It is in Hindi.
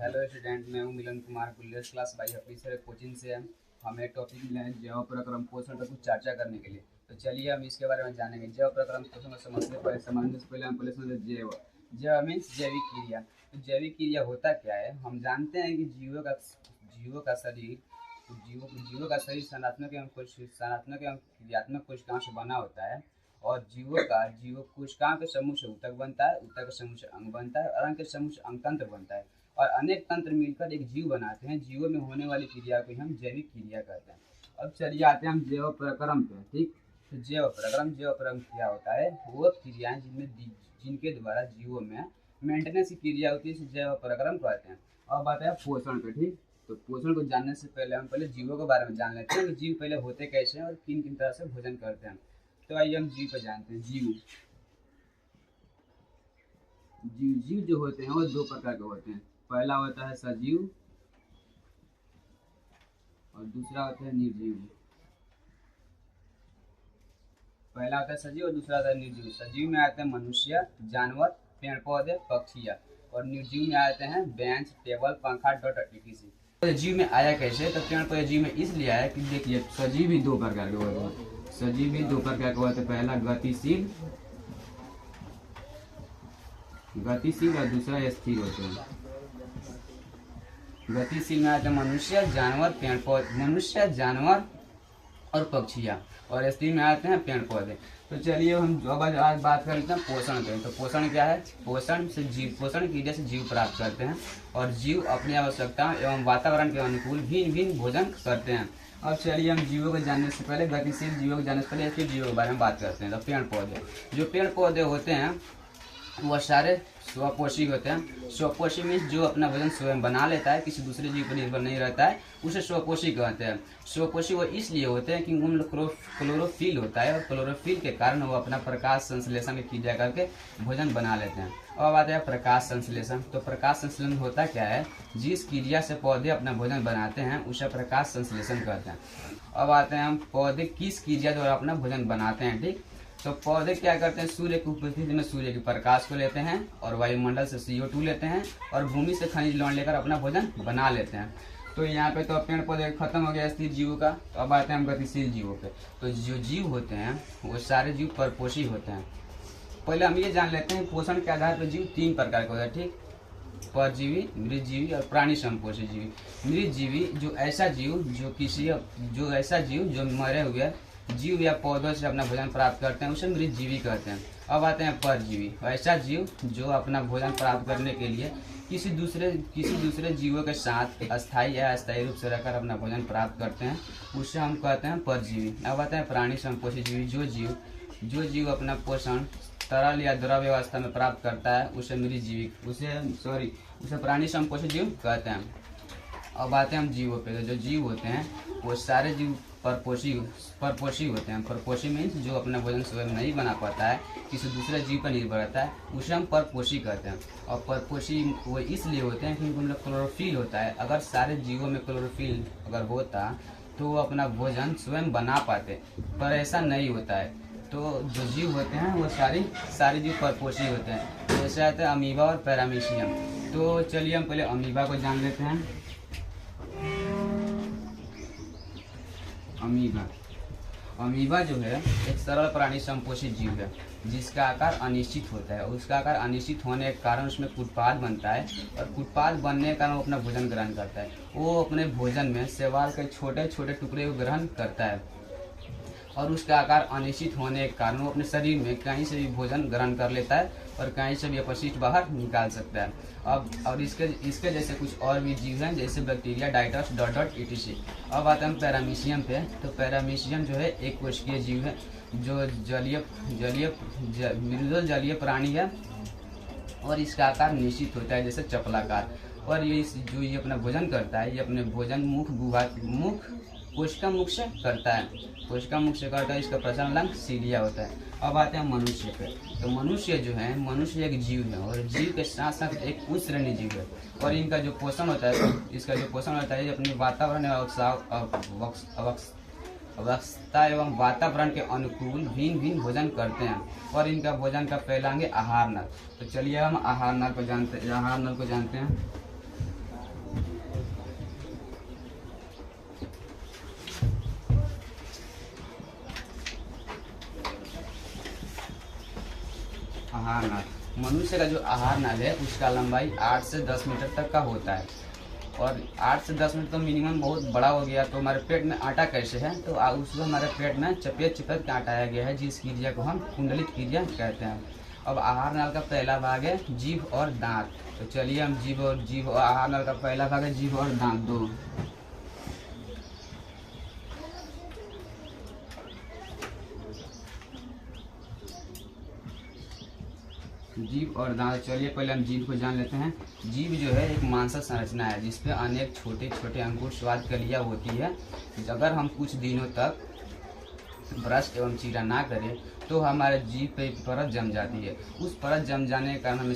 हेलो स्टूडेंट, मैं हूं Milan Kumar police class by officer coaching से। हमें टॉपिक मिला है जैव प्रक्रम पोषण पर कुछ चर्चा करने के लिए। तो चलिए हम इसके बारे में जानेंगे। जैव प्रक्रम पोषण को समझने से पहले हम पहले समझे जैव। जैव मीन्स जैविक क्रिया। तो जैविक क्रिया होता क्या है? हम जानते हैं कि जीवों का शरीर सनात्मक एवं क्रियात्मक कोशिकाओं से बना होता है। और जीव कोशिकाओं के समूह से ऊतक बनता है, ऊतक के समूह से अंग बनता है और अंग के समूह से अंगतंत्र बनता है। और अनेक तंत्र मिलकर एक जीव बनाते हैं। जीवों में होने वाली क्रिया को हम जैविक क्रिया कहते हैं। अब चलिए आते हैं हम जैव प्रक्रम पे। ठीक, तो जैव प्रक्रम क्या होता है? वो क्रियाएं जिनके द्वारा जीवों में मेंटेनेंस की क्रिया होती है, इसे जैव प्रक्रम कहते हैं। अब बात है पोषण पे। ठीक, तो पोषण को जानने से पहले हम पहले जीवों के बारे में जान लेते हैं कि जीव पहले होते कैसे हैं और किन किन तरह से भोजन करते हैं। तो आइए हम जीव पर जानते हैं। जीव जो होते हैं वो दो प्रकार के होते हैं। पहला होता है सजीव और दूसरा होता है निर्जीव। पहला होता है सजीव और दूसरा होता है निर्जीव। सजीव में आते हैं मनुष्य, जानवर, पेड़ पौधे, पक्षियाँ। और निर्जीव में आते हैं बेंच, टेबल, पंखा, डॉट etc। जीव में आया कैसे? तो पेड़ पौधे जीव में इसलिए आया कि देखिए सजीव भी दो प्रकार के होते हैं। सजीव भी दो प्रकार के होते हैं। पहला गतिशील और दूसरा स्थिर होते हैं। गतिशील में आते हैं मनुष्य, जानवर, पेड़ पौधे, मनुष्य, जानवर और पक्षियाँ। और स्थिर में आते हैं पेड़ पौधे। तो चलिए हम आज बात कर लेते हैं पोषण पे। तो पोषण क्या है? पोषण की वजह से जीव प्राप्त करते हैं और जीव अपनी आवश्यकताओं एवं वातावरण के अनुकूल भिन्न भिन्न भोजन करते हैं। अब चलिए हम जीवों को जानने से पहले, गतिशील जीवों को जानने से पहले स्थिर जीवों के बारे में बात करते हैं। तो पेड़ पौधे, जो पेड़ पौधे होते हैं वह सारे स्वपोषी होते हैं। स्वपोषी मीन्स जो अपना भोजन स्वयं बना लेता है, किसी दूसरे जीव पर निर्भर नहीं रहता है, उसे स्वपोषी कहते हैं। स्वपोषी वो इसलिए होते हैं कि उनमें क्लोरोफिल होता है और क्लोरोफिल के कारण वो अपना प्रकाश संश्लेषण की क्रिया करके भोजन बना लेते हैं। अब आता है प्रकाश संश्लेषण। तो प्रकाश संश्लेषण होता क्या है? जिस क्रिया से पौधे अपना भोजन बनाते हैं उसे प्रकाश संश्लेषण कहते हैं। अब आते हैं हम पौधे किस क्रिया द्वारा अपना भोजन बनाते हैं। ठीक, तो पौधे क्या करते हैं? सूर्य की उपस्थिति में सूर्य के प्रकाश को लेते हैं और वायुमंडल से CO2 लेते हैं और भूमि से खनिज लवण लेकर अपना भोजन बना लेते हैं। तो यहाँ पे तो पेड़ पौधे खत्म हो गया स्थिर जीवों का। तो अब आते हैं हम गतिशील जीवों पे। तो जो जीव होते हैं वो सारे जीव परपोषी होते हैं। पहले हम ये जान लेते हैं पोषण के आधार पर जीव तीन प्रकार के होते हैं। ठीक, परजीवी, मृतजीवी और प्राणी संपोषी जीवी। मृतजीवी जो ऐसा जीव जो मरे हुए जीव या पौधों से अपना भोजन प्राप्त करते हैं उसे मृतजीवी कहते हैं। अब आते हैं परजीवी, ऐसा जीव जो अपना भोजन प्राप्त करने के लिए किसी दूसरे जीवों के साथ अस्थायी या अस्थायी रूप से रहकर अपना भोजन प्राप्त करते हैं, उसे हम कहते हैं परजीवी। अब आते हैं प्राणी संपोषी जीवी, जो जीव अपना पोषण तरल या द्रव अवस्था में प्राप्त करता है उसे प्राणी संपोषी जीव कहते हैं। अब आते हैं हम जीवों पे। तो जो जीव होते हैं वो सारे जीव परपोषी होते हैं। परपोषी मीन्स जो अपना भोजन स्वयं नहीं बना पाता है, किसी दूसरे जीव पर निर्भर रहता है, उसे हम परपोषी कहते हैं। और परपोषी वो इसलिए होते हैं क्योंकि उनमें क्लोरोफिल होता है। अगर सारे जीवों में क्लोरोफिल अगर होता तो वो अपना भोजन स्वयं बना पाते, पर ऐसा नहीं होता है। तो जो जीव होते हैं वो सारे जीव परपोषी होते हैं। जैसे आते हैं अमीबा और पैरामीशियम। तो चलिए हम पहले अमीबा को जान लेते हैं। अमीबा जो है एक सरल प्राणी संपोषी जीव है जिसका आकार अनिश्चित होता है। उसका आकार अनिश्चित होने के कारण उसमें कुटपाद बनता है और कुटपाद बनने के कारण वो अपना भोजन ग्रहण करता है। वो अपने भोजन में शैवाल के छोटे छोटे टुकड़े को ग्रहण करता है और उसका आकार अनिश्चित होने के कारण वो अपने शरीर में कहीं से भी भोजन ग्रहण कर लेता है और कहीं से भी अपशिष्ट बाहर निकाल सकता है। अब और इसके जैसे कुछ और भी जीव हैं जैसे बैक्टीरिया, डाइटस, डॉट etc। अब आते हैं पैरामीशियम पे। तो पैरामीशियम जो है एक कोशिकीय जीव है जो मृदुल जलीय प्राणी है और इसका आकार निश्चित होता है जैसे चपलाकार। और ये अपना भोजन करता है, ये अपने भोजन कोशिका मुख से करता है। इसका प्रसारण अंग सीलिया होता है। अब आते हैं मनुष्य पे। तो मनुष्य एक जीव है और जीव के साथ साथ एक उच्च श्रेणी जीव है। और इनका जो पोषण होता है ये अपने वातावरण अवस्था एवं वातावरण के अनुकूल भिन्न भोजन करते हैं और इनका भोजन का पहला अंग आहार नल। तो चलिए हम आहार नल को जानते हैं। आहार नाल। मनुष्य का जो आहार नाल है उसका लंबाई 8 से 10 मीटर तक का होता है। और 8 से 10 मीटर तो मिनिमम बहुत बड़ा हो गया। तो हमारे पेट में आटा कैसे है, तो उसको हमारे पेट में चपेट चपेट के आटाया गया है, जिस क्रिया को हम कुंडलित क्रिया कहते हैं। अब आहार नाल का पहला भाग है जीभ और दांत। तो चलिए हम जीभ और आहार नाल का पहला भाग है जीभ और दांत दो। जीभ और दांत। चलिए पहले हम जीभ को जान लेते हैं। जीभ जो है एक मांसल संरचना है जिसपे अनेक छोटे छोटे अंकुर स्वाद कलियां होती है। अगर हम कुछ दिनों तक ब्रश एवं चीरा ना करें तो हमारे जीभ पे परत जम जाती है। उस परत जम जाने के कारण हमें